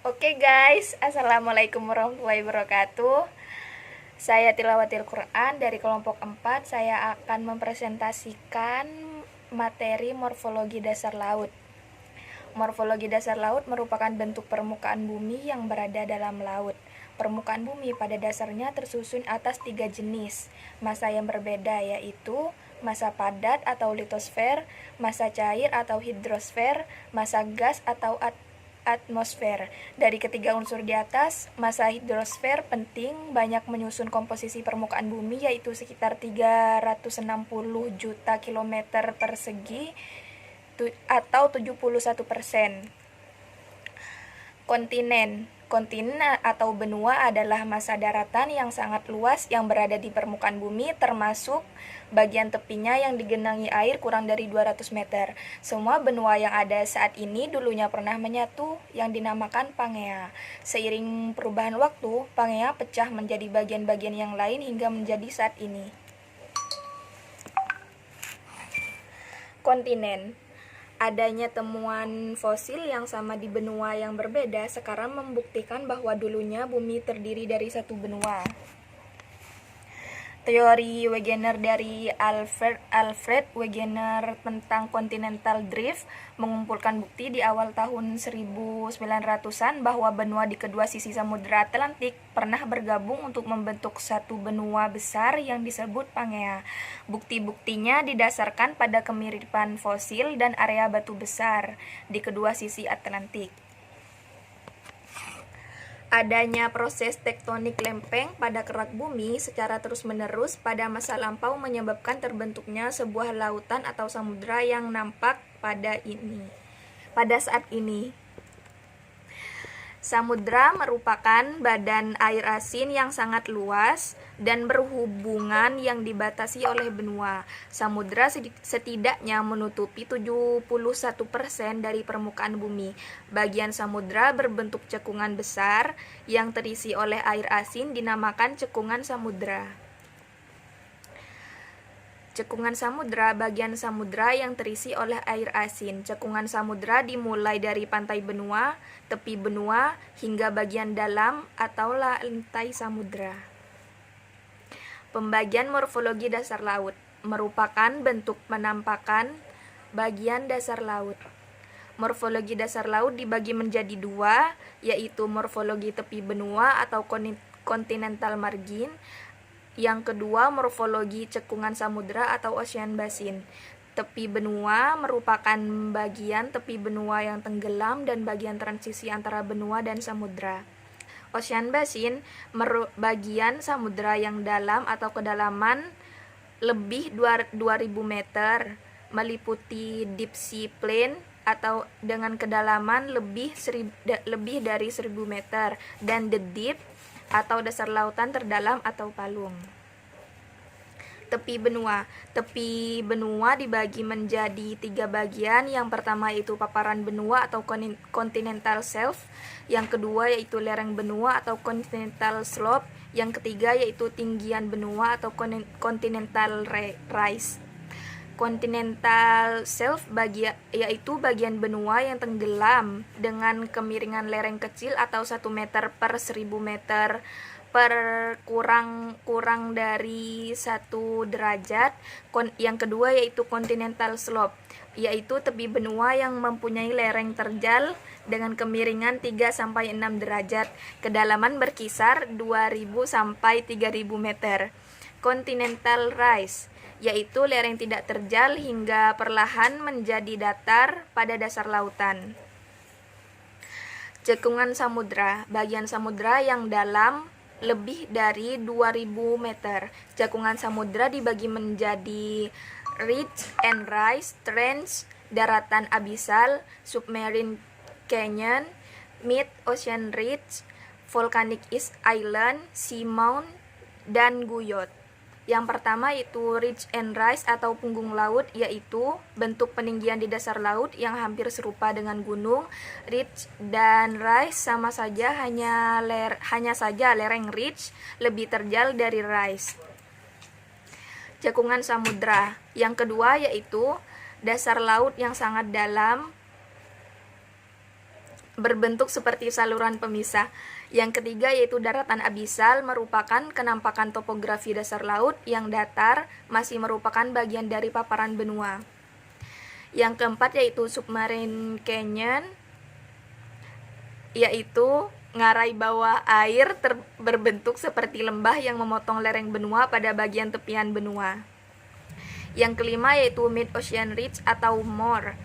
Oke guys, Assalamualaikum warahmatullahi wabarakatuh. Saya Tilawatil Quran dari kelompok 4. Saya akan mempresentasikan materi morfologi dasar laut. Morfologi dasar laut merupakan bentuk permukaan bumi yang berada dalam laut. Permukaan bumi pada dasarnya tersusun atas 3 jenis massa yang berbeda, yaitu massa padat atau litosfer, massa cair atau hidrosfer, massa gas atau atmosfer. Dari ketiga unsur di atas, massa hidrosfer penting banyak menyusun komposisi permukaan bumi, yaitu sekitar 360 juta kilometer persegi atau 71%. Kontinen atau benua adalah massa daratan yang sangat luas yang berada di permukaan bumi, termasuk bagian tepinya yang digenangi air kurang dari 200 meter. Semua benua yang ada saat ini dulunya pernah menyatu yang dinamakan Pangea. Seiring perubahan waktu, Pangea pecah menjadi bagian-bagian yang lain hingga menjadi saat ini. Kontinen. Adanya temuan fosil yang sama di benua yang berbeda sekarang membuktikan bahwa dulunya bumi terdiri dari satu benua. Teori Wegener dari Alfred Wegener tentang continental drift mengumpulkan bukti di awal tahun 1900-an bahwa benua di kedua sisi Samudra Atlantik pernah bergabung untuk membentuk satu benua besar yang disebut Pangea. Bukti-buktinya didasarkan pada kemiripan fosil dan area batu besar di kedua sisi Atlantik. Adanya proses tektonik lempeng pada kerak bumi secara terus-menerus pada masa lampau menyebabkan terbentuknya sebuah lautan atau samudra yang nampak pada saat ini. Samudra merupakan badan air asin yang sangat luas dan berhubungan yang dibatasi oleh benua. Samudra setidaknya menutupi 71% dari permukaan bumi. Bagian samudra berbentuk cekungan besar yang terisi oleh air asin dinamakan cekungan samudra. Cekungan samudra, bagian samudra yang terisi oleh air asin. Cekungan samudra dimulai dari pantai benua, tepi benua, hingga bagian dalam atau lantai samudra. Pembagian morfologi dasar laut merupakan bentuk penampakan bagian dasar laut. Morfologi dasar laut dibagi menjadi dua, yaitu morfologi tepi benua atau continental margin. Yang kedua, morfologi cekungan samudra atau ocean basin. Tepi benua merupakan bagian tepi benua yang tenggelam dan bagian transisi antara benua dan samudra. Ocean basin bagian samudra yang dalam atau kedalaman lebih 2000 meter, meliputi deep sea plain atau dengan kedalaman lebih dari 1000 meter, dan the deep atau dasar lautan terdalam atau palung. Tepi benua dibagi menjadi 3 bagian. Yang pertama yaitu paparan benua atau continental shelf, yang kedua yaitu lereng benua atau continental slope, yang ketiga yaitu tinggian benua atau continental rise. Continental shelf yaitu bagian benua yang tenggelam dengan kemiringan lereng kecil atau 1 meter per 1000 meter per kurang dari 1 derajat. Yang kedua yaitu continental slope, yaitu tepi benua yang mempunyai lereng terjal dengan kemiringan 3-6 derajat, kedalaman berkisar 2000 sampai 3000 meter. Continental rise, yaitu lereng tidak terjal hingga perlahan menjadi datar pada dasar lautan. Cekungan samudra, bagian samudra yang dalam lebih dari 2000 meter. Cekungan samudra dibagi menjadi ridge and rise, trench, daratan abisal, submarine canyon, mid ocean ridge, volcanic ice island, seamount, dan guyot. Yang pertama yaitu ridge and rise atau punggung laut, yaitu bentuk peninggian di dasar laut yang hampir serupa dengan gunung. Ridge dan rise sama saja, hanya saja lereng ridge lebih terjal dari rise. Cekungan samudra. Yang kedua yaitu dasar laut yang sangat dalam berbentuk seperti saluran pemisah. Yang ketiga yaitu daratan abisal, merupakan kenampakan topografi dasar laut yang datar, masih merupakan bagian dari paparan benua. Yang keempat yaitu submarine canyon, yaitu ngarai bawah air berbentuk seperti lembah yang memotong lereng benua pada bagian tepian benua. Yang kelima yaitu mid-ocean ridge atau MORE,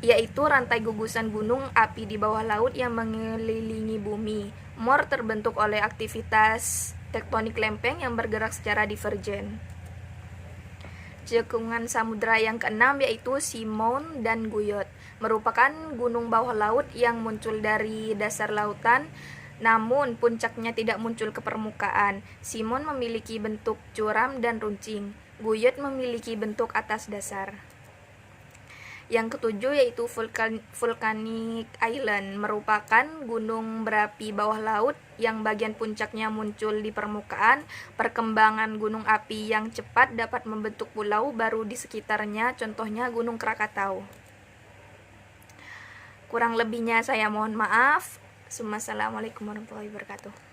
yaitu rantai gugusan gunung api di bawah laut yang mengelilingi bumi. MORE terbentuk oleh aktivitas tektonik lempeng yang bergerak secara divergen. Cekungan samudra yang keenam yaitu Seamounts dan Guyot, merupakan gunung bawah laut yang muncul dari dasar lautan, namun puncaknya tidak muncul ke permukaan. Seamounts memiliki bentuk curam dan runcing. Guyot memiliki bentuk atas dasar. Yang ketujuh yaitu Volcanic Island, merupakan gunung berapi bawah laut yang bagian puncaknya muncul di permukaan. Perkembangan gunung api yang cepat dapat membentuk pulau baru di sekitarnya, contohnya Gunung Krakatau. Kurang lebihnya saya mohon maaf. Assalamualaikum warahmatullahi wabarakatuh.